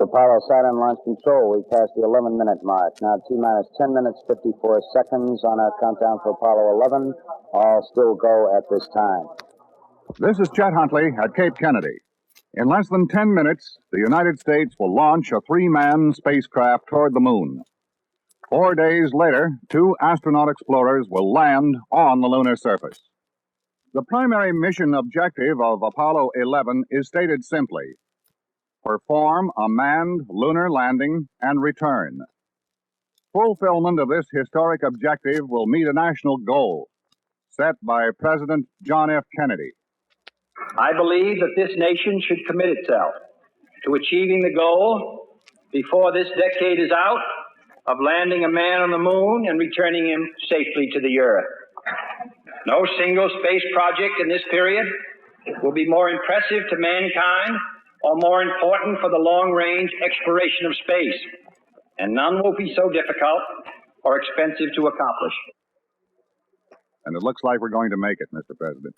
Apollo Saturn launch control. We passed the 11-minute mark. Now T-minus 10 minutes, 54 seconds on our countdown for Apollo 11. All still go at this time. This is Chet Huntley at Cape Kennedy. In less than 10 minutes, the United States will launch a 3-man spacecraft toward the moon. 4 days later, 2 astronaut explorers will land on the lunar surface. The primary mission objective of Apollo 11 is stated simply: perform a manned lunar landing and return. Fulfillment of this historic objective will meet a national goal set by President John F. Kennedy. I believe that this nation should commit itself to achieving the goal before this decade is out of landing a man on the moon and returning him safely to the Earth. No single space project in this period will be more impressive to mankind or more important for the long-range exploration of space, and none will be so difficult or expensive to accomplish. And it looks like we're going to make it, Mr. President.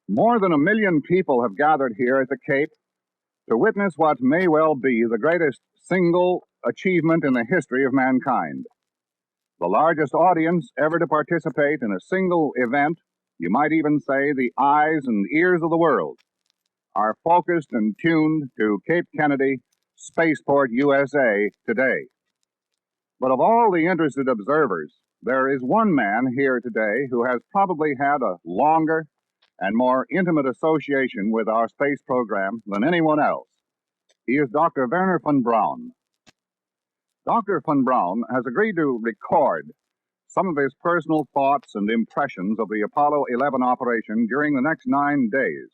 More than 1 million people have gathered here at the Cape to witness what may well be the greatest single achievement in the history of mankind. The largest audience ever to participate in a single event, you might even say the eyes and ears of the world, are focused and tuned to Cape Kennedy, Spaceport, USA today. But of all the interested observers, there is one man here today who has probably had a longer and more intimate association with our space program than anyone else. He is Dr. Wernher von Braun. Dr. von Braun has agreed to record some of his personal thoughts and impressions of the Apollo 11 operation during the next 9 days.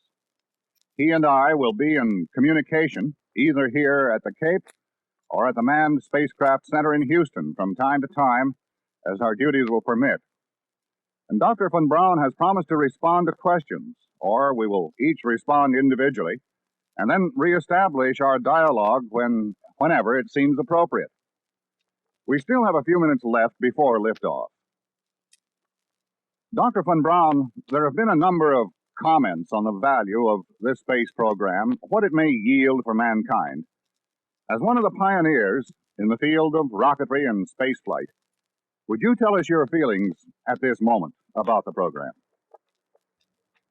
He and I will be in communication either here at the Cape or at the Manned Spacecraft Center in Houston from time to time as our duties will permit. And Dr. von Braun has promised to respond to questions, or we will each respond individually, and then reestablish our dialogue whenever it seems appropriate. We still have a few minutes left before liftoff. Dr. von Braun, there have been a number of comments on the value of this space program, what it may yield for mankind. As one of the pioneers in the field of rocketry and spaceflight, would you tell us your feelings at this moment about the program?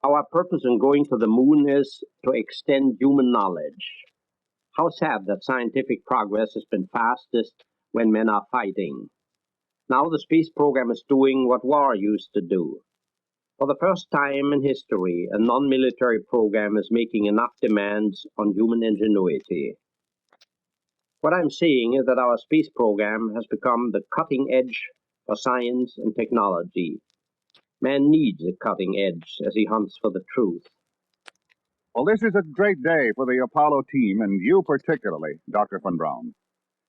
Our purpose in going to the moon is to extend human knowledge. How sad that scientific progress has been fastest when men are fighting. Now the space program is doing what war used to do. For the first time in history, a non-military program is making enough demands on human ingenuity. What I'm saying is that our space program has become the cutting edge for science and technology. Man needs a cutting edge as he hunts for the truth. Well, this is a great day for the Apollo team, and you particularly, Dr. von Braun.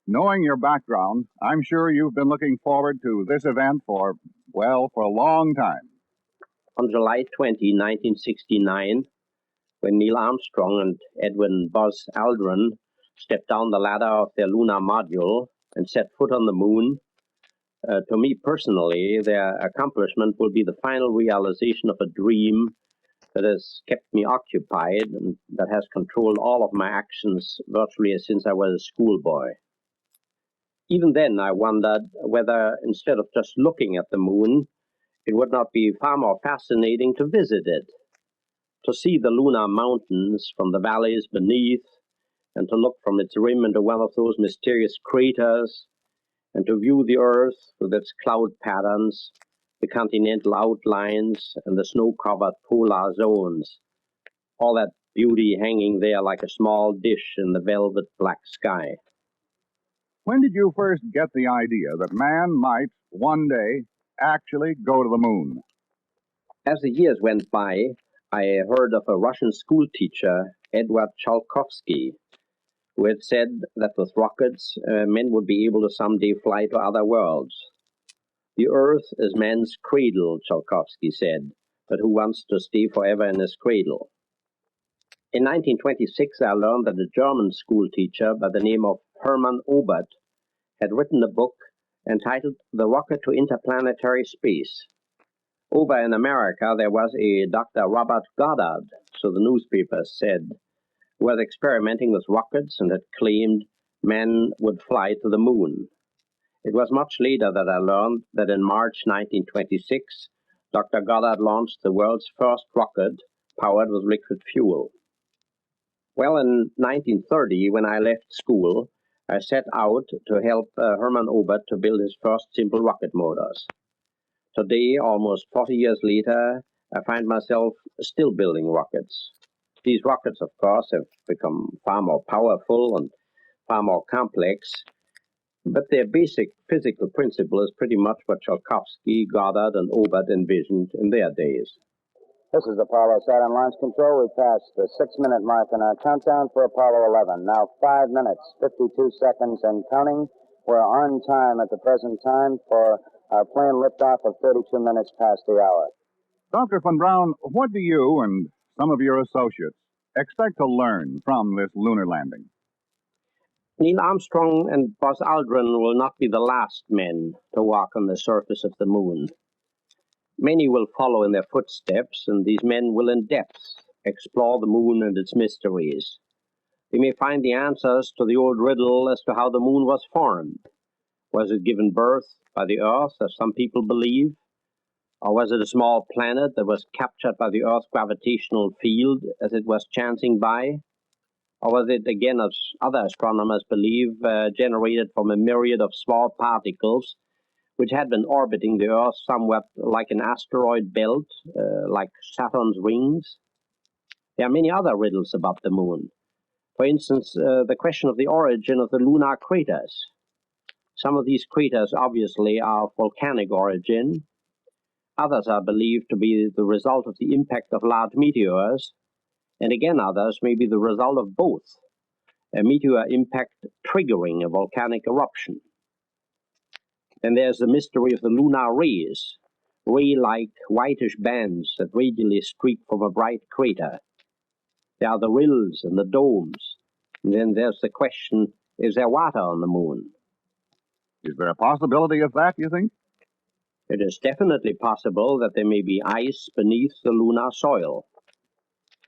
Knowing your background, I'm sure you've been looking forward to this event for a long time. On July 20, 1969, when Neil Armstrong and Edwin Buzz Aldrin stepped down the ladder of their lunar module and set foot on the moon, to me personally, their accomplishment will be the final realization of a dream that has kept me occupied and that has controlled all of my actions virtually since I was a schoolboy. Even then, I wondered whether, instead of just looking at the moon, it would not be far more fascinating to visit it, to see the lunar mountains from the valleys beneath, and to look from its rim into one of those mysterious craters, and to view the Earth with its cloud patterns, the continental outlines, and the snow-covered polar zones, all that beauty hanging there like a small dish in the velvet black sky. When did you first get the idea that man might, one day, actually go to the moon? As the years went by, I heard of a Russian school teacher, Edward Tsiolkovsky, who had said that with rockets, men would be able to someday fly to other worlds. The Earth is man's cradle, Tsiolkovsky said, but who wants to stay forever in his cradle? In 1926, I learned that a German school teacher by the name of Hermann Obert had written a book entitled The Rocket to Interplanetary Space. Over in America, there was a Dr. Robert Goddard, so the newspapers said, who was experimenting with rockets and had claimed men would fly to the moon. It was much later that I learned that in March 1926, Dr. Goddard launched the world's first rocket powered with liquid fuel. Well, in 1930, when I left school, I set out to help Hermann Oberth to build his first simple rocket motors. Today, almost 40 years later, I find myself still building rockets. These rockets, of course, have become far more powerful and far more complex, but their basic physical principle is pretty much what Tsiolkovsky, Goddard, and Oberth envisioned in their days. This is Apollo Saturn Launch Control. We passed the 6-minute mark in our countdown for Apollo 11. Now 5 minutes, 52 seconds and counting. We're on time at the present time for our plane liftoff of 32 minutes past the hour. Dr. von Braun, what do you and some of your associates expect to learn from this lunar landing? Neil Armstrong and Buzz Aldrin will not be the last men to walk on the surface of the moon. Many will follow in their footsteps, and these men will in depth explore the moon and its mysteries. They may find the answers to the old riddle as to how the moon was formed. Was it given birth by the Earth, as some people believe? Or was it a small planet that was captured by the Earth's gravitational field as it was chancing by? Or was it, again, as other astronomers believe, generated from a myriad of small particles which had been orbiting the Earth somewhat like an asteroid belt, like Saturn's rings? There are many other riddles about the moon. For instance, the question of the origin of the lunar craters. Some of these craters obviously are of volcanic origin. Others are believed to be the result of the impact of large meteors, and again others may be the result of both, a meteor impact triggering a volcanic eruption. Then there's the mystery of the lunar rays, ray-like whitish bands that radially streak from a bright crater. There are the rills and the domes. And then there's the question, is there water on the moon? Is there a possibility of that, you think? It is definitely possible that there may be ice beneath the lunar soil.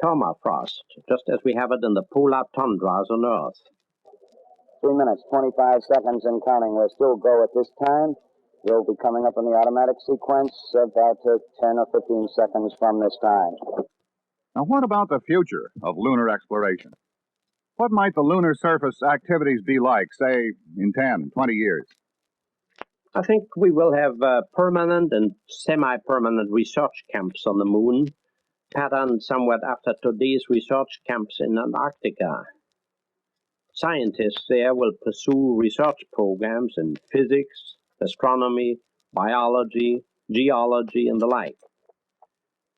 Permafrost, just as we have it in the polar tundras on Earth. 3 minutes, 25 seconds and counting. We'll still go at this time. We'll be coming up in the automatic sequence about 10 or 15 seconds from this time. Now, what about the future of lunar exploration? What might the lunar surface activities be like, say, in 10, 20 years? I think we will have permanent and semi-permanent research camps on the moon, patterned somewhat after today's research camps in Antarctica. Scientists there will pursue research programs in physics, astronomy, biology, geology, and the like.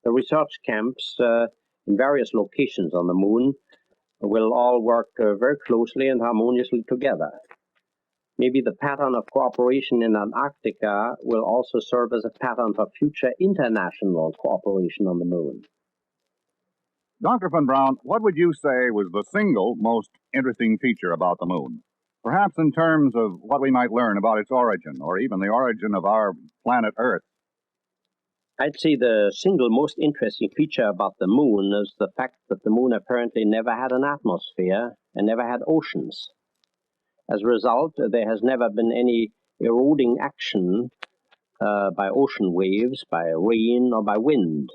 The research camps in various locations on the moon will all work very closely and harmoniously together. Maybe the pattern of cooperation in Antarctica will also serve as a pattern for future international cooperation on the moon. Dr. von Braun, what would you say was the single most interesting feature about the moon? Perhaps in terms of what we might learn about its origin, or even the origin of our planet Earth. I'd say the single most interesting feature about the moon is the fact that the moon apparently never had an atmosphere and never had oceans. As a result, there has never been any eroding action by ocean waves, by rain, or by wind.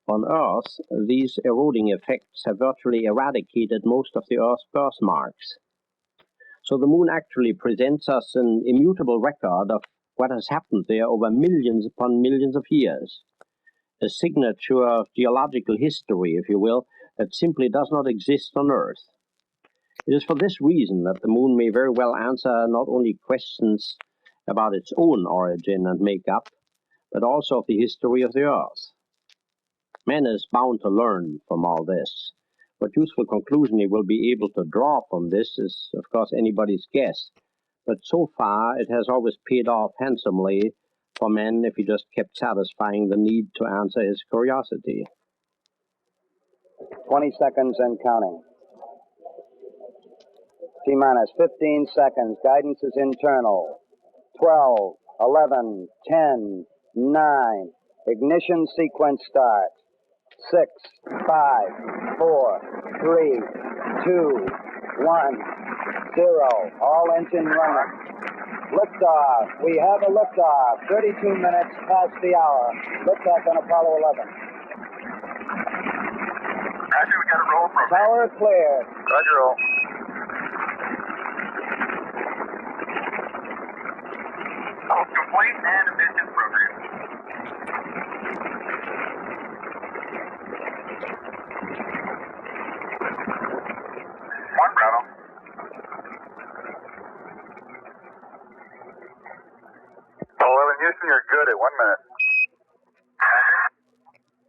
On Earth, these eroding effects have virtually eradicated most of the Earth's birthmarks. So the moon actually presents us an immutable record of what has happened there over millions upon millions of years. A signature of geological history, if you will, that simply does not exist on Earth. It is for this reason that the moon may very well answer not only questions about its own origin and makeup, but also of the history of the Earth. Man is bound to learn from all this. What useful conclusion he will be able to draw from this is, of course, anybody's guess. But so far, it has always paid off handsomely for man if he just kept satisfying the need to answer his curiosity. 20 seconds and counting. T-minus 15 seconds. Guidance is internal. 12, 11, 10, 9. Ignition sequence start. 6, 5, 4, 3, 2, 1, 0. All engine running. Liftoff. We have a liftoff. 32 minutes past the hour. Liftoff on Apollo 11. Roger, we got a roll from Tower clear. Roger, roll. Oh, complete and efficient program. One Bravo. Houston, you're good at 1 minute.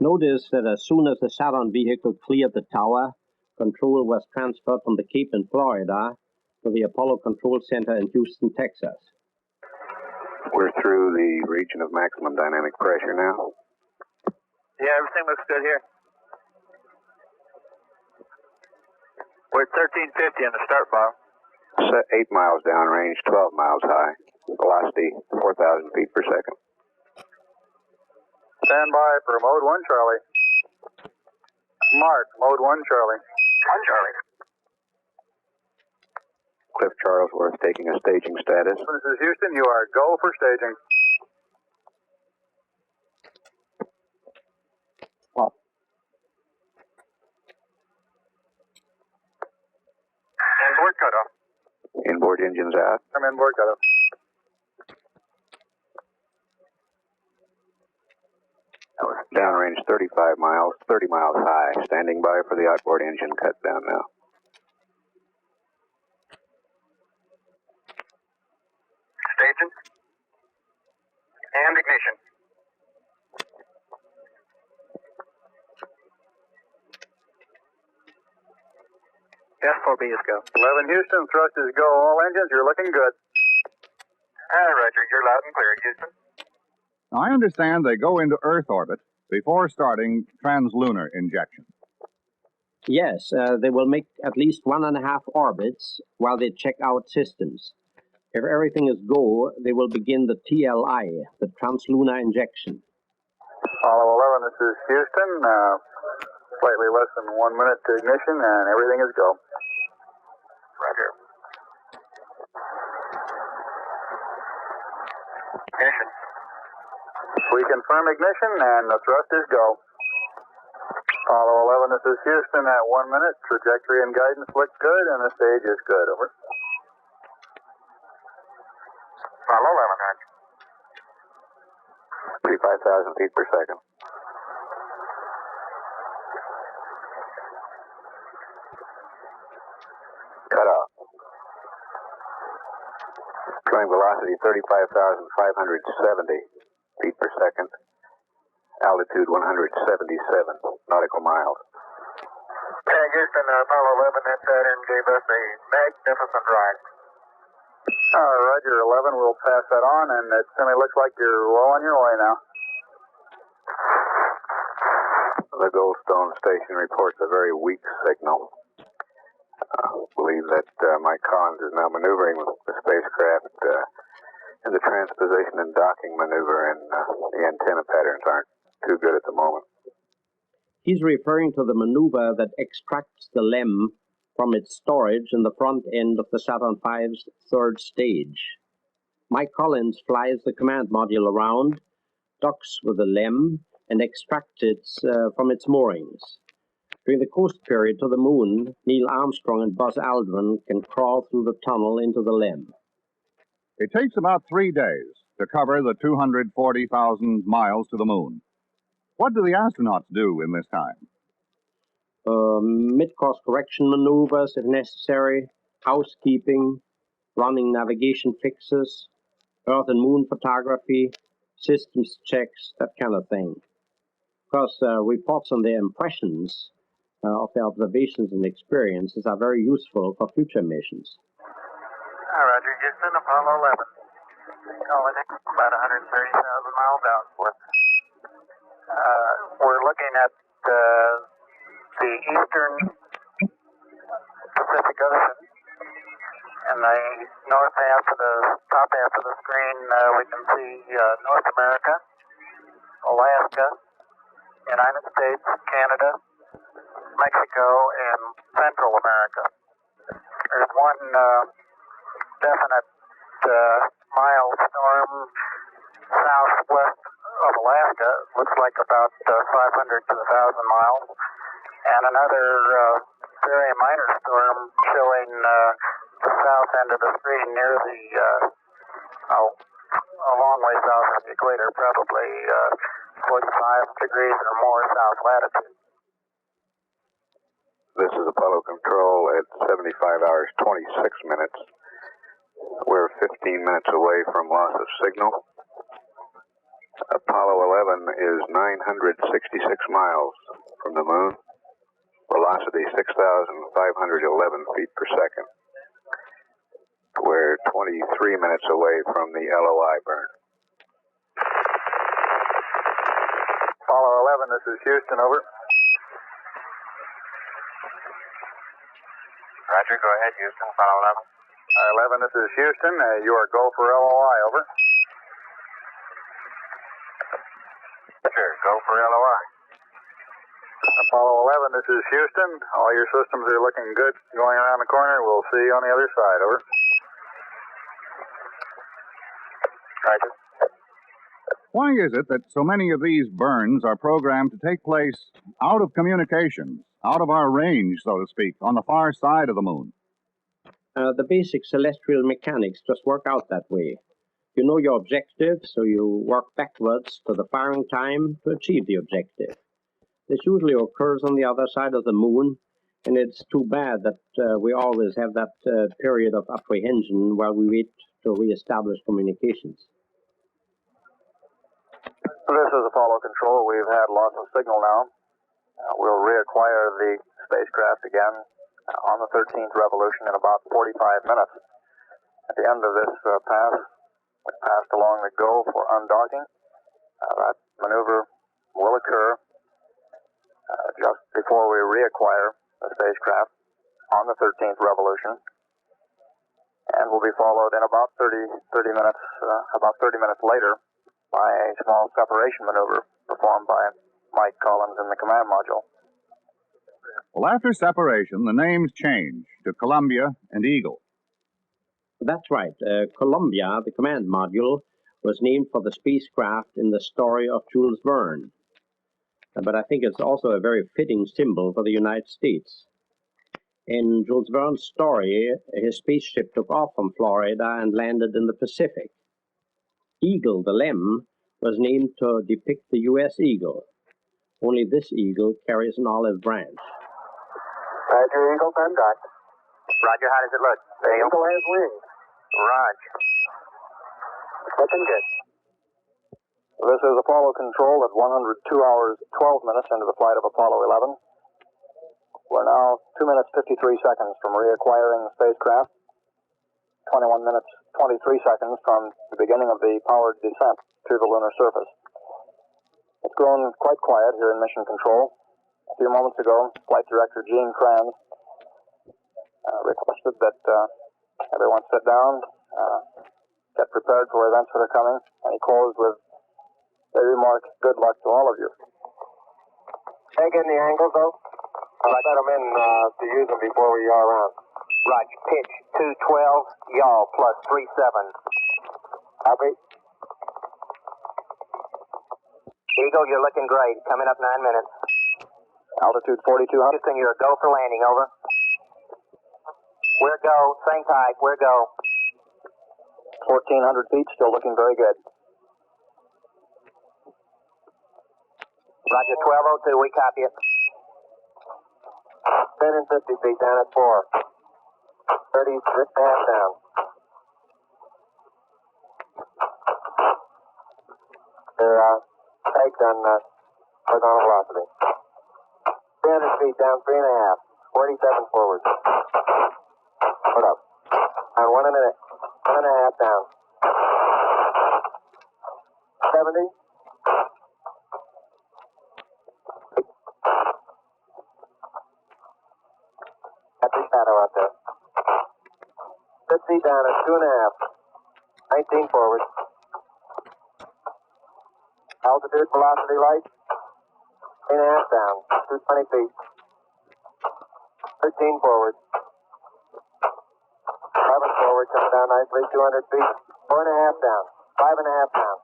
Notice that as soon as the Saturn vehicle cleared the tower, control was transferred from the Cape in Florida to the Apollo Control Center in Houston, Texas. We're through the region of maximum dynamic pressure now. Yeah, everything looks good here. We're at 1350 on the start bar. Set 8 miles downrange, 12 miles high. Velocity 4,000 feet per second. Stand by for mode 1 Charlie. Mark, mode 1 Charlie. 1 Charlie. Cliff Charlesworth taking a staging status. This is Houston, you are go for staging. Inboard cutoff. Inboard engines out. Come inboard cutoff. Downrange 35 miles, 30 miles high. Standing by for the outboard engine cut down now. Staging. And ignition. S4B is go. 11 Houston, thrust is go. All engines, you're looking good. Roger, you're loud and clear, Houston. I understand they go into Earth orbit before starting translunar injection. Yes, they will make at least 1.5 orbits while they check out systems. If everything is go, they will begin the TLI, the Translunar injection. Apollo 11, this is Houston. Slightly less than 1 minute to ignition, and everything is go. Roger. Ignition. We confirm ignition, and the thrust is go. Apollo 11, this is Houston at 1 minute. Trajectory and guidance look good, and the stage is good. Over. Apollo 11, Roger. 35,000 feet per second. Cut off. Going velocity 35,570 feet per second. Altitude 177 nautical miles. Houston, Apollo 11, that Saturn gave us a magnificent ride. Roger, 11, we'll pass that on, and it certainly looks like you're well on your way now. The Goldstone station reports a very weak signal. I believe that Mike Collins is now maneuvering the spacecraft in the transposition and docking maneuver, and the antenna patterns aren't too good at the moment. He's referring to the maneuver that extracts the LEM from its storage in the front end of the Saturn V's third stage. Mike Collins flies the command module around, docks with the LEM, and extracts it from its moorings. During the coast period to the moon, Neil Armstrong and Buzz Aldrin can crawl through the tunnel into the LEM. It takes about 3 days to cover the 240,000 miles to the moon. What do the astronauts do in this time? Mid-course correction maneuvers if necessary, housekeeping, running navigation fixes, Earth and moon photography, systems checks, that kind of thing. Of course, reports on their impressions of their observations and experiences are very useful for future missions. Roger, Houston, Apollo 11. Calling it about 130,000 miles outward. We're looking at the eastern Pacific Ocean. In the north half of the top half of the screen, we can see North America, Alaska, United States, Canada, Mexico and Central America. There's one definite mild storm southwest of Alaska. Looks like about 500 to 1,000 miles. And another very minor storm showing the south end of the screen near the, a long way south of the equator, probably 45 degrees or more south latitude. This is Apollo Control at 75 hours 26 minutes. We're 15 minutes away from loss of signal. Apollo 11 is 966 miles from the moon. Velocity 6,511 feet per second. We're 23 minutes away from the LOI burn. Apollo 11, this is Houston, over. Roger, go ahead, Houston, Apollo 11. 11, this is Houston. You are go for LOI, over. Sure, go for LOI. Apollo 11, this is Houston. All your systems are looking good going around the corner. We'll see you on the other side, over. Roger. Why is it that so many of these burns are programmed to take place out of communications, out of our range, so to speak, on the far side of the moon? The basic celestial mechanics just work out that way. You know your objective, so you work backwards to the firing time to achieve the objective. This usually occurs on the other side of the moon, and it's too bad that we always have that period of apprehension while we wait to reestablish communications. This is Apollo Control. We've had lots of signal now. We'll reacquire the spacecraft again on the 13th revolution in about 45 minutes. At the end of this pass, we passed along the go for undocking. That maneuver will occur just before we reacquire the spacecraft on the 13th revolution, and will be followed in about 30 minutes later by a small separation maneuver performed by Mike Collins in the command module. Well, after separation, the names change to Columbia and Eagle. That's right. Columbia, the command module, was named for the spacecraft in the story of Jules Verne. But I think it's also a very fitting symbol for the United States. In Jules Verne's story, his spaceship took off from Florida and landed in the Pacific. Eagle, the lem, was named to depict the U.S. eagle. Only this eagle carries an olive branch. Roger, Eagle, contact. Roger, how does it look? The Eagle has wings. Roger. Looking good. This is Apollo Control at 102 hours, 12 minutes into the flight of Apollo 11. We're now 2 minutes, 53 seconds from reacquiring the spacecraft, 21 minutes, 23 seconds from the beginning of the powered descent to the lunar surface. It's grown quite quiet here in Mission Control. A few moments ago, Flight Director Gene Kranz requested that everyone sit down, get prepared for events that are coming, and he closed with a remark, "Good luck to all of you." Take in the angles, though. I'll set them in to use them before we yaw around. Roger. Pitch 212, yaw plus 37. Copy. Eagle, you're looking great. Coming up 9 minutes. Altitude 4200. Houston, you're a go for landing, over. We're go. Same type. We're go. 1,400 feet, still looking very good. Roger, 1202, we copy it. 10 and 50 feet down at 4. 30, zip half down. They're pegged on horizontal velocity. 300 feet down, 3.5. 47 forward. Put up. On 1 a minute. 1.5 down. 70. That's the shadow out there. 50 down at 2.5. 19 forward. Altitude, velocity, light. 3.5 down. 220 feet. 13 forward. 11 forward, coming down nicely, 200 feet. 4.5 down. 5.5 down.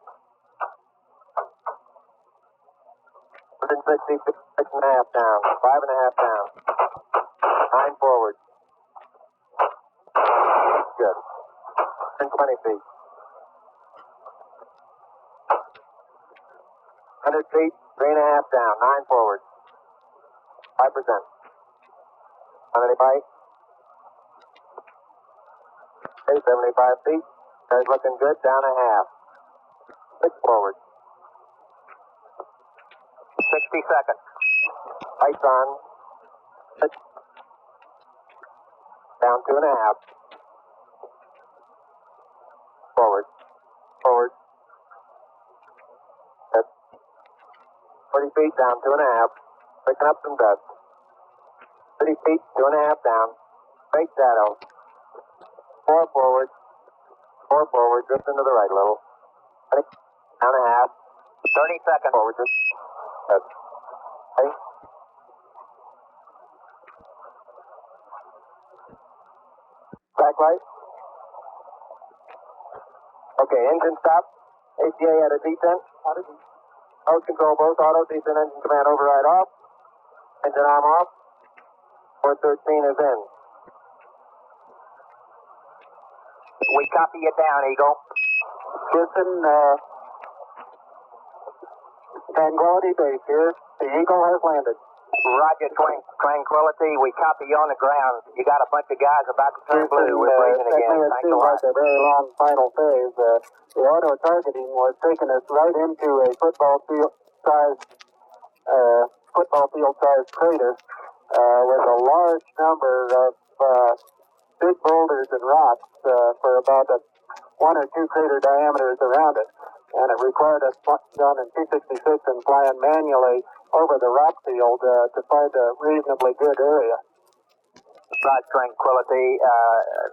160 feet, 6.5 down. 5.5 down. 9 forward. Good. 120 feet. 100 feet, 3.5 down. 9 forward. 5%. How many bite? Okay, 75 feet. Guys looking good. Down a half. 6 forward. 60 seconds. Lights on. 6. Down 2.5. Forward. Forward. 40 feet down 2.5. Picking up some dust. 30 feet, 2.5 down. Straight shadow. 4 forward. 4 forward, drift into the right a little. 20, down a half. 30 seconds. Forward, just. Good. Okay. Back light. Okay, engine stop. ACA at a descent. Nose control both auto, descent engine command override off. Engine arm off. 413 is in. We copy you down, Eagle. Houston, Tranquility Base here. The Eagle has landed. Roger, Tranquility. We copy you on the ground. You got a bunch of guys about to turn blue. We're breathing again. It seems like a very long final phase. The auto targeting was taking us right into a football field-sized crater with a large number of big boulders and rocks for about 1 or 2 crater diameters around it. And it required us down in T-66 and flying manually over the rock field to find a reasonably good area. Roger, Tranquility.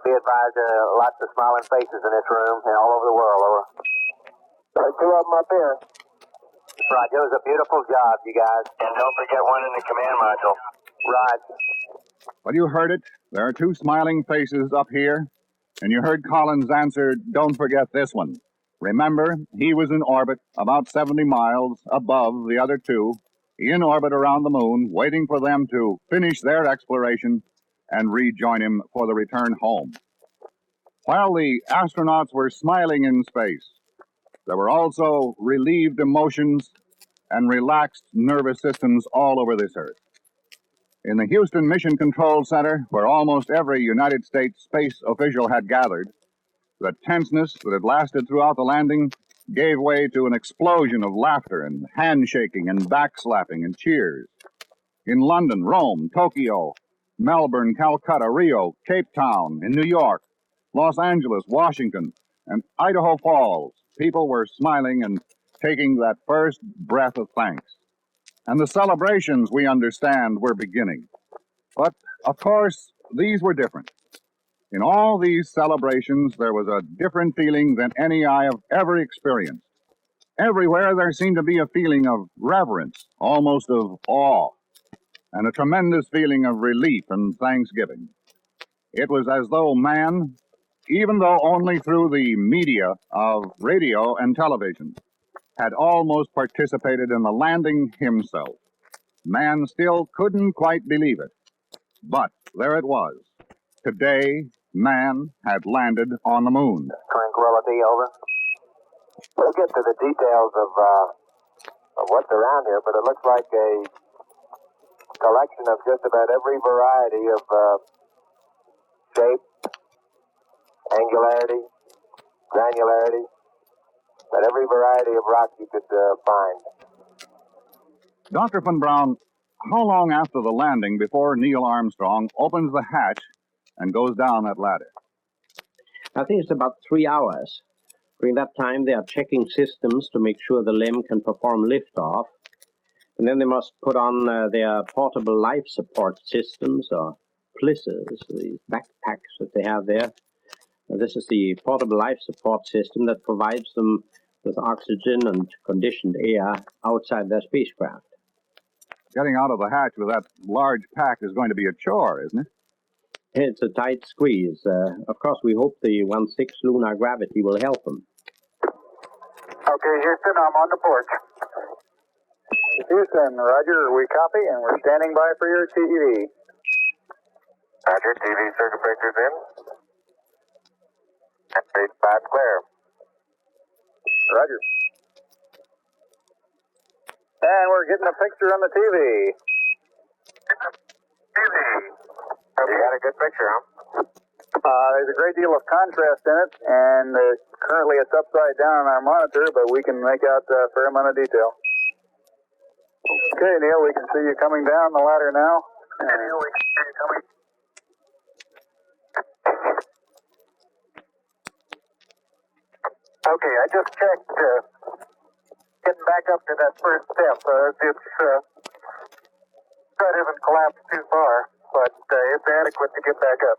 Be advised, lots of smiling faces in this room and all over the world. Over. There are 2 of them up here. Roger, it was a beautiful job, you guys. And don't forget one in the command module. Roger. Well, you heard it. There are 2 smiling faces up here. And you heard Collins answer, don't forget this one. Remember, he was in orbit about 70 miles above the other 2, in orbit around the moon, waiting for them to finish their exploration and rejoin him for the return home. While the astronauts were smiling in space, there were also relieved emotions and relaxed nervous systems all over this Earth. In the Houston Mission Control Center, where almost every United States space official had gathered, the tenseness that had lasted throughout the landing gave way to an explosion of laughter and handshaking and backslapping and cheers. In London, Rome, Tokyo, Melbourne, Calcutta, Rio, Cape Town, in New York, Los Angeles, Washington, and Idaho Falls, people were smiling and taking that first breath of thanks. And the celebrations, we understand, were beginning. But, of course, these were different. In all these celebrations, there was a different feeling than any I have ever experienced. Everywhere there seemed to be a feeling of reverence, almost of awe, and a tremendous feeling of relief and thanksgiving. It was as though man, even though only through the media of radio and television, had almost participated in the landing himself. Man still couldn't quite believe it. But there it was. Today, man had landed on the moon. Tranquility, over. We'll get to the details of what's around here, but it looks like a collection of just about every variety of shape, angularity, granularity, but every variety of rock you could find. Dr. von Braun, how long after the landing before Neil Armstrong opens the hatch and goes down that ladder? I think it's about 3 hours. During that time, they are checking systems to make sure the LEM can perform liftoff. And then they must put on their portable life support systems, or PLISSers, the backpacks that they have there. This is the portable life support system that provides them with oxygen and conditioned air outside their spacecraft. Getting out of the hatch with that large pack is going to be a chore, isn't it? It's a tight squeeze. Of course, we hope the 1/6 lunar gravity will help them. Okay, Houston, I'm on the porch. Houston, Roger, we copy, and we're standing by for your TV. Roger, TV circuit breaker's in. Stage 5 clear. Roger. And we're getting a picture on the TV. You got a good picture, huh? There's a great deal of contrast in it, and currently it's upside down on our monitor, but we can make out a fair amount of detail. Okay, Neil, we can see you coming down the ladder now. Neil, we can see you coming. Okay, I just checked getting back up to that first step. That isn't collapsed too far, but it's adequate to get back up.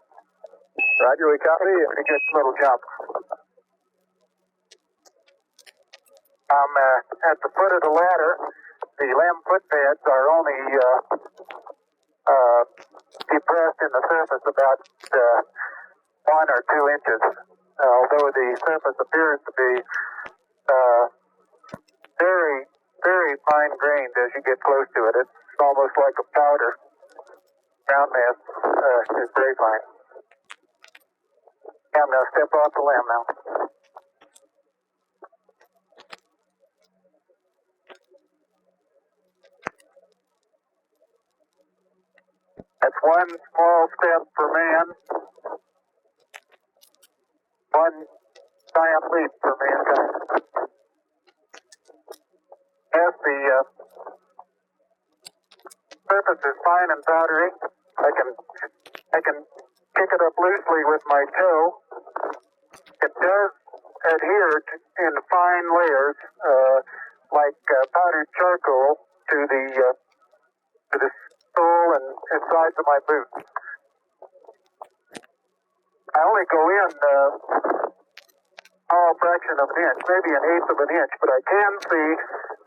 Roger, we copy. Pretty good little jump. I'm at the foot of the ladder. The LEM footpads are only depressed in the surface about 1 or 2 inches, although the surface appears to be very, very fine-grained as you get close to it. It's almost like a powder. Ground mass is very fine. I'm going to step off the LEM now. That's one small step for man, one giant leap for mankind. As the surface is fine and powdery, I can pick it up loosely with my toe. It does adhere in fine layers, like powdered charcoal, to the sole and sides of my boot. I only go in a fraction of an inch, maybe an eighth of an inch, but I can see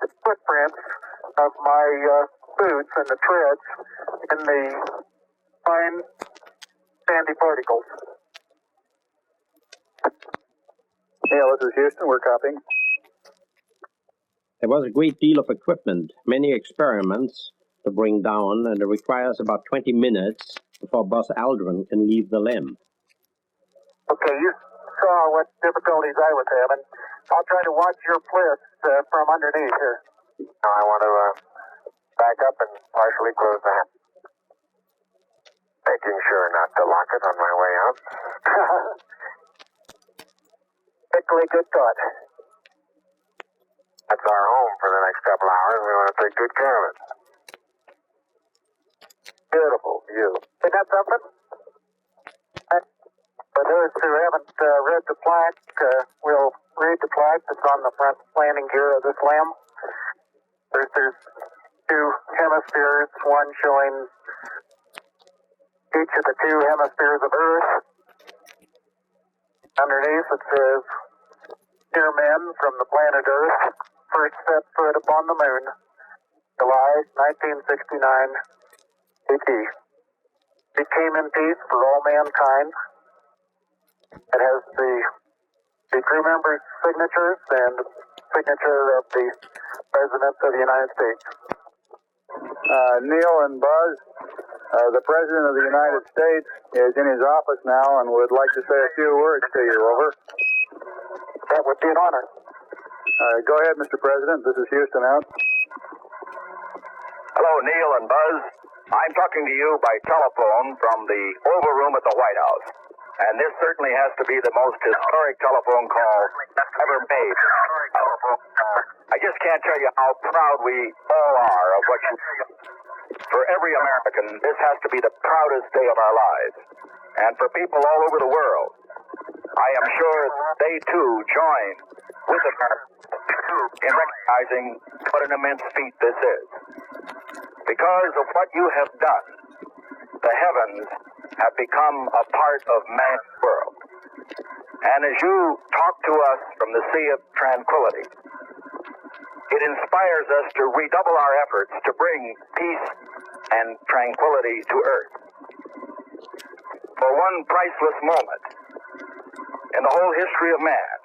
the footprints of my boots and the treads in the fine sandy particles. Neil, this is Houston. We're copying. There was a great deal of equipment, many experiments to bring down, and it requires about 20 minutes before Buzz Aldrin can leave the LEM. Okay, you saw what difficulties I was having. I'll try to watch your bliss from underneath here. Now I want to back up and partially close the hatch. Making sure not to lock it on my way out. Particularly good thought. That's our home for the next couple hours. We want to take good care of it. Beautiful view. Isn't that something? For those who haven't read the plaque, we'll read the plaque that's on the front landing gear of this LEM. There's 2 hemispheres, one showing each of the 2 hemispheres of Earth. Underneath it says, "Dear men from the planet Earth, first set foot upon the moon, July 1969 AD. It came in peace for all mankind." It has the crew members' signatures and signature of the President of the United States. Neil and Buzz, the President of the United States is in his office now and would like to say a few words to you. Over. That would be an honor. Go ahead, Mr. President. This is Houston out. Hello, Neil and Buzz. I'm talking to you by telephone from the Oval Room at the White House. And this certainly has to be the most historic telephone call ever made. I just can't tell you how proud we all are of what you do. For every American, this has to be the proudest day of our lives. And for people all over the world, I am sure they too join with America in recognizing what an immense feat this is. Because of what you have done, the heavens have become a part of man's world. And as you talk to us from the Sea of Tranquility, it inspires us to redouble our efforts to bring peace and tranquility to Earth. For one priceless moment in the whole history of man,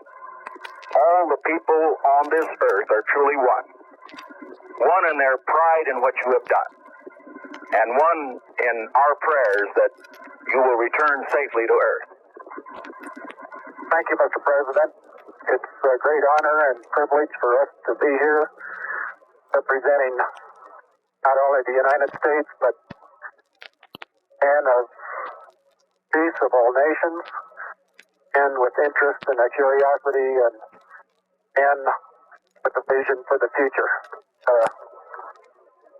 all the people on this earth are truly one. One in their pride in what you have done, and one in our prayers that you will return safely to Earth. Thank you, Mr. President. It's a great honor and privilege for us to be here representing not only the United States, but men of peace of all nations, and with interest and a curiosity and with a vision for the future.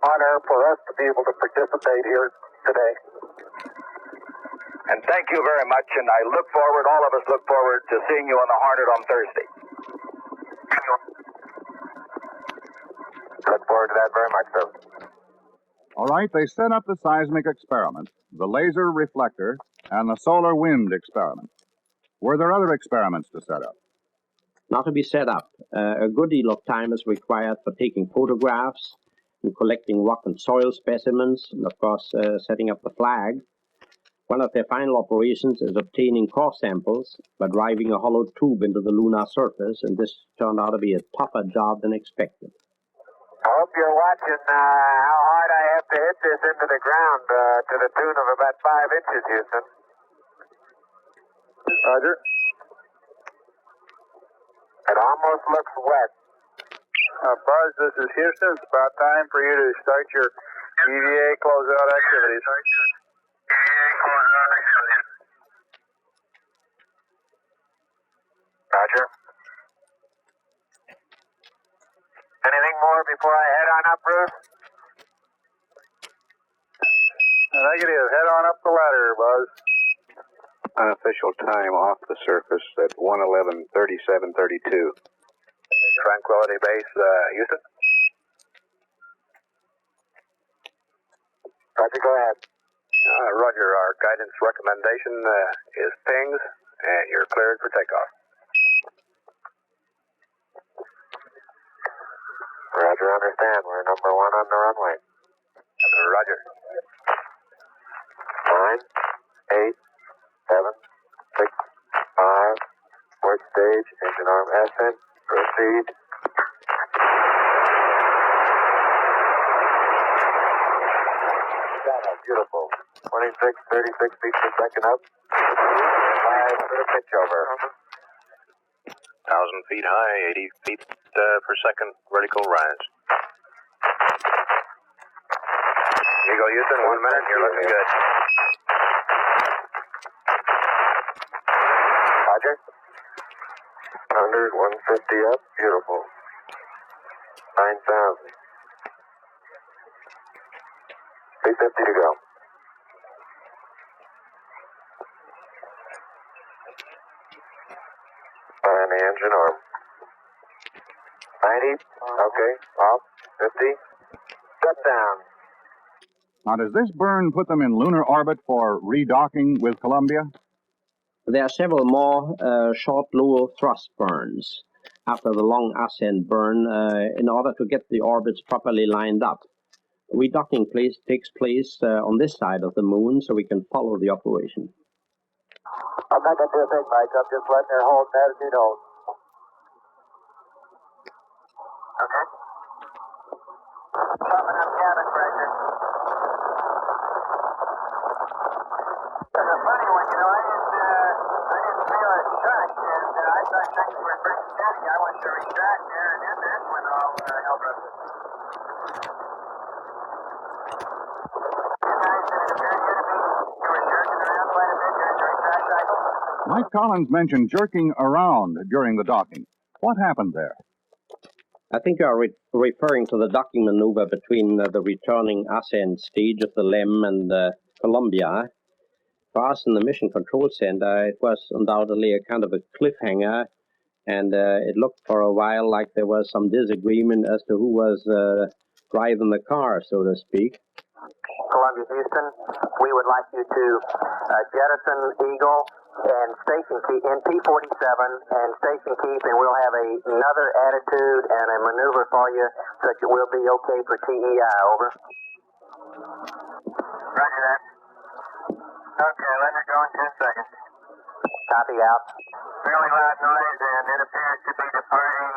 Honor for us to be able to participate here today. And thank you very much, and I look forward, all of us look forward to seeing you on the Hornet on Thursday. Look forward to that very much, sir. All right, they set up the seismic experiment, the laser reflector, and the solar wind experiment. Were there other experiments to set up? Not to be set up. A good deal of time is required for taking photographs and collecting rock and soil specimens, and of course setting up the flag. One of their final operations is obtaining core samples by driving a hollow tube into the lunar surface, and this turned out to be a tougher job than expected. I hope you're watching how hard I have to hit this into the ground to the tune of about 5 inches, Houston. Roger. It almost looks wet. Buzz, this is Houston. It's about time for you to start your EVA closeout activities. Roger. Anything more before I head on up, Bruce? Negative. Head on up the ladder, Buzz. Unofficial time off the surface at 1:11:37:32. Tranquility Base, Houston. Roger, go ahead. Roger. Our guidance recommendation is pings, and you're cleared for takeoff. Roger, understand. We're number 1 on the runway. Roger. 9, 8, 7, 6, 5. Port stage, engine arm ascent. Proceed. Beautiful. 26, 36 feet per second up. 5 for the pitch over. 1,000 feet high, 80 feet per second vertical rise. Eagle Houston, 1 minute. You're looking good. Roger. 100, 150 up. Beautiful. 9,000. 350 to go. And the engine arm. 90. Okay. Off. 50. Step down. Now, does this burn put them in lunar orbit for redocking with Columbia? There are several more short lower thrust burns after the long ascent burn in order to get the orbits properly lined up. Redocking takes place on this side of the moon, so we can follow the operation. I'm not going to do a thing, Mike. I'm just letting her hold that as you know. Okay. Pumping up cabin pressure. It's a funny one, you know. I didn't feel a shock, and I thought things were pretty steady. I went to retract there, and then this went all hell broke. Mike Collins mentioned jerking around during the docking. What happened there? I think you are referring to the docking maneuver between the returning ascent stage of the LEM and Columbia. For us in the Mission Control Center, it was undoubtedly a kind of a cliffhanger, and it looked for a while like there was some disagreement as to who was driving the car, so to speak. Columbia, Houston, we would like you to jettison Eagle and station keep in P47 and station keep, and we'll have another attitude and a maneuver for you such that we'll be okay for TEI. Over. Roger that. Okay, let her go in 10 seconds. Copy out. Really loud noise, and it appears to be departing,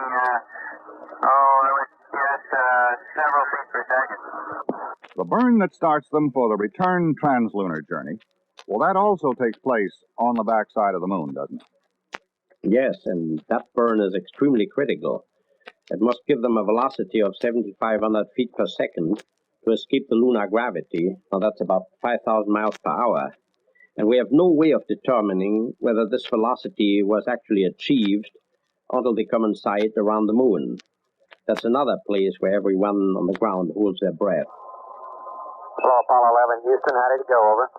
I would guess, several feet per second. The burn that starts them for the return translunar journey, well, that also takes place on the backside of the moon, doesn't it? Yes, and that burn is extremely critical. It must give them a velocity of 7,500 feet per second to escape the lunar gravity. Now, that's about 5,000 miles per hour. And we have no way of determining whether this velocity was actually achieved until they come in sight around the moon. That's another place where everyone on the ground holds their breath. Hello, Apollo 11, Houston, how did it go? Over.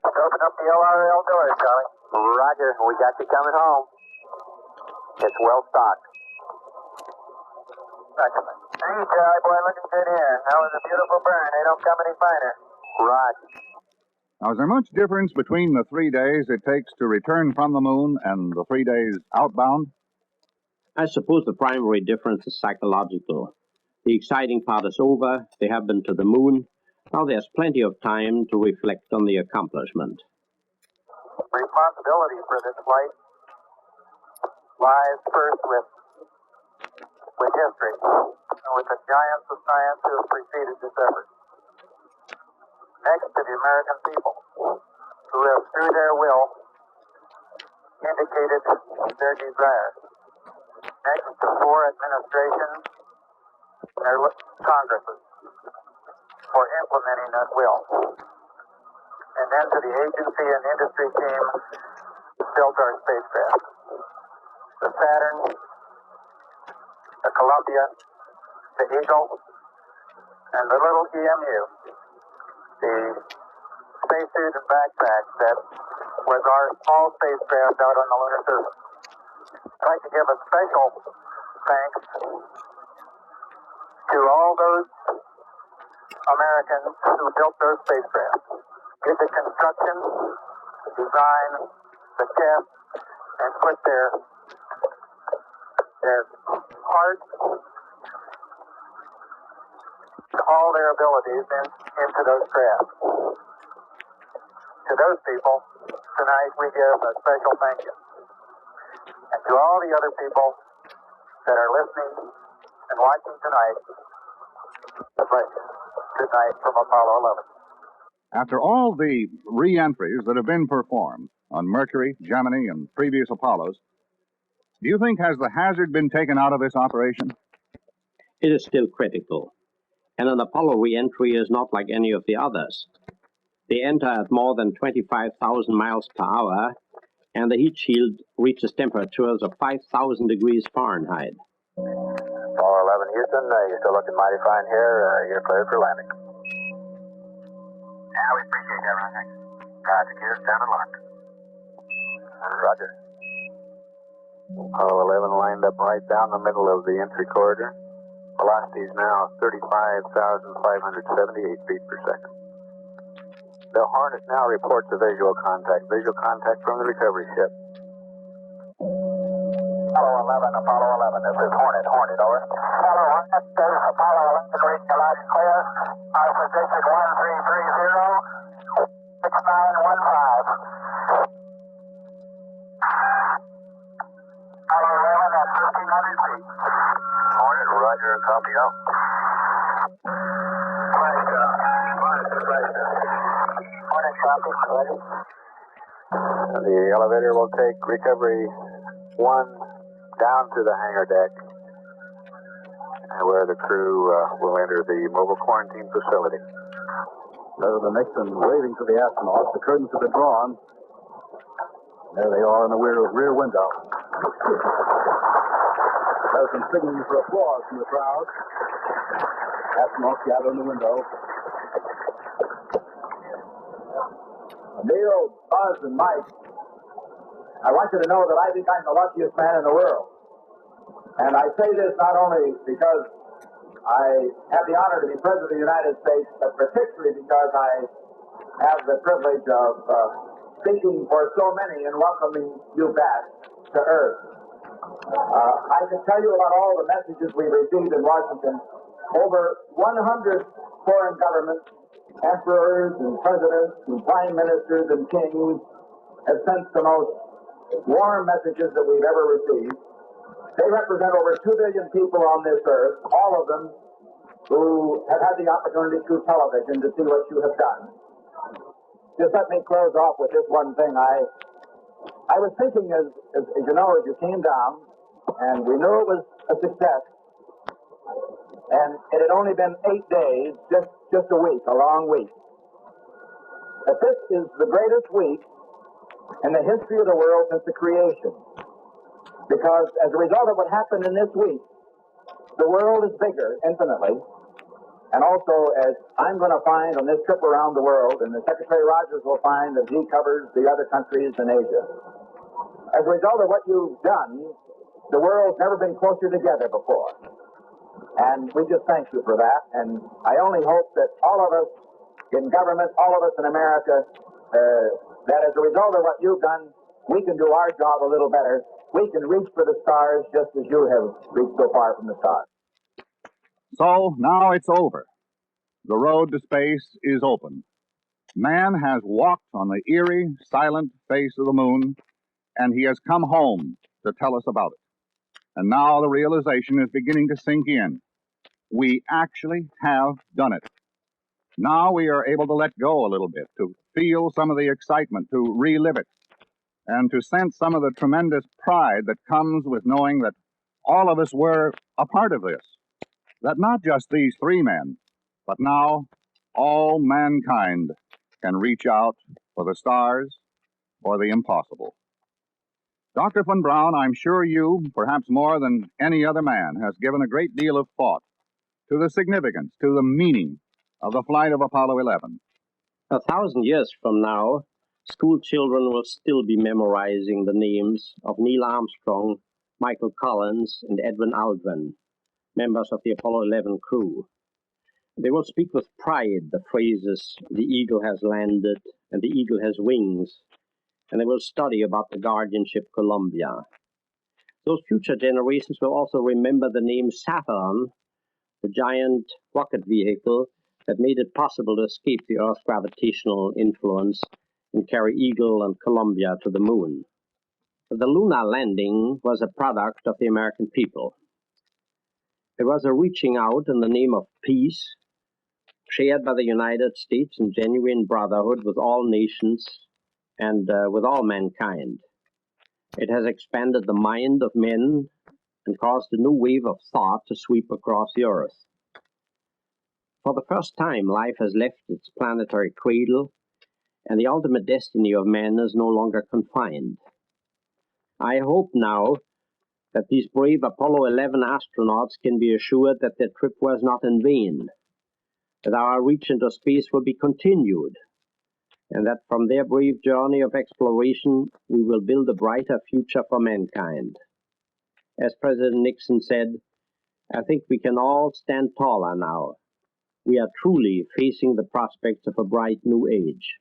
Open up the LRL doors, Charlie. Roger, we got you coming home. It's well stocked. Roger. Hey, Charlie boy, looking good here. That was a beautiful burn. They don't come any finer. Roger. Now, is there much difference between the 3 days it takes to return from the moon and the 3 days outbound? I suppose the primary difference is psychological. The exciting part is over. They have been to the moon. Now there's plenty of time to reflect on the accomplishment. Responsibility for this flight lies first with history, and with the giants of science who have preceded this effort. Next to the American people, who have, through their will, indicated their desire. Next to 4 administrations and their Congresses for implementing that will. And then to the agency and industry team who built our spacecraft. The Saturn, the Columbia, the Eagle, and the little EMU, the spacesuit and backpack that was our small spacecraft out on the lunar surface. I'd like to give a special thanks to all those Americans who built those spacecraft, did the construction, the design, the test, and put their heart, all their abilities into those craft. To those people, tonight we give a special thank you. And to all the other people that are listening and watching tonight, a pleasure. Good night from Apollo 11. After all the re-entries that have been performed on Mercury, Gemini, and previous Apollos, do you think has the hazard been taken out of this operation? It is still critical. And an Apollo re-entry is not like any of the others. They enter at more than 25,000 miles per hour, and the heat shield reaches temperatures of 5,000 degrees Fahrenheit. Apollo 11 Houston, you're still looking mighty fine here. You're cleared for landing. Yeah, we appreciate that, Roger. Roger, gear down and locked. Roger. Apollo 11 lined up right down the middle of the entry corridor. Velocity is now 35,578 feet per second. The Hornet now reports a visual contact from the recovery ship. Apollo 11, this is Hornet, over. Apollo 1, this is Apollo 11, reading you loud and clear. Our position 1330, 6915. Apollo 11 at 1,500 feet. Hornet, Roger, copy out. Hornet, copy, ready. The elevator will take recovery 1 down to the hangar deck, where the crew will enter the mobile quarantine facility. President Nixon waving to the astronauts. The curtains have been drawn. There they are in the rear window. President signaling for applause from the crowd. Astronauts gather in the window. Neil, Buzz, and Mike, I want you to know that I think I'm the luckiest man in the world. And I say this not only because I have the honor to be President of the United States, but particularly because I have the privilege of speaking for so many and welcoming you back to Earth. I can tell you about all the messages we received in Washington. Over 100 foreign governments, emperors and presidents and prime ministers and kings have sent the most warm messages that we've ever received. They represent over 2 billion people on this earth, all of them who have had the opportunity through television to see what you have done. Just let me close off with this one thing. I was thinking, as you know, as you came down, and we knew it was a success, and it had only been 8 days, just a week, a long week, that this is the greatest week in the history of the world since the creation. Because as a result of what happened in this week, the world is bigger, infinitely. And also, as I'm going to find on this trip around the world, and the Secretary Rogers will find that he covers the other countries in Asia. As a result of what you've done, the world's never been closer together before. And we just thank you for that. And I only hope that all of us in government, all of us in America, that as a result of what you've done, we can do our job a little better. We can reach for the stars just as you have reached so far from the stars. So now it's over. The road to space is open. Man has walked on the eerie, silent face of the moon, and he has come home to tell us about it. And now the realization is beginning to sink in. We actually have done it. Now we are able to let go a little bit, to feel some of the excitement, to relive it, and to sense some of the tremendous pride that comes with knowing that all of us were a part of this. That not just these 3 men, but now all mankind can reach out for the stars, for the impossible. Dr. von Braun, I'm sure you, perhaps more than any other man, has given a great deal of thought to the significance, to the meaning of the flight of Apollo 11. 1,000 years from now, school children will still be memorizing the names of Neil Armstrong, Michael Collins, and Edwin Aldrin, members of the Apollo 11 crew. They will speak with pride the phrases, "the eagle has landed" and "the eagle has wings," and they will study about the guardian ship Columbia. Those future generations will also remember the name Saturn, the giant rocket vehicle that made it possible to escape the Earth's gravitational influence and carry Eagle and Columbia to the moon. The lunar landing was a product of the American people. It was a reaching out in the name of peace, shared by the United States in genuine brotherhood with all nations and with all mankind. It has expanded the mind of men and caused a new wave of thought to sweep across the Earth. For the first time, life has left its planetary cradle, and the ultimate destiny of man is no longer confined. I hope now that these brave Apollo 11 astronauts can be assured that their trip was not in vain, that our reach into space will be continued, and that from their brave journey of exploration, we will build a brighter future for mankind. As President Nixon said, I think we can all stand taller now. We are truly facing the prospects of a bright new age.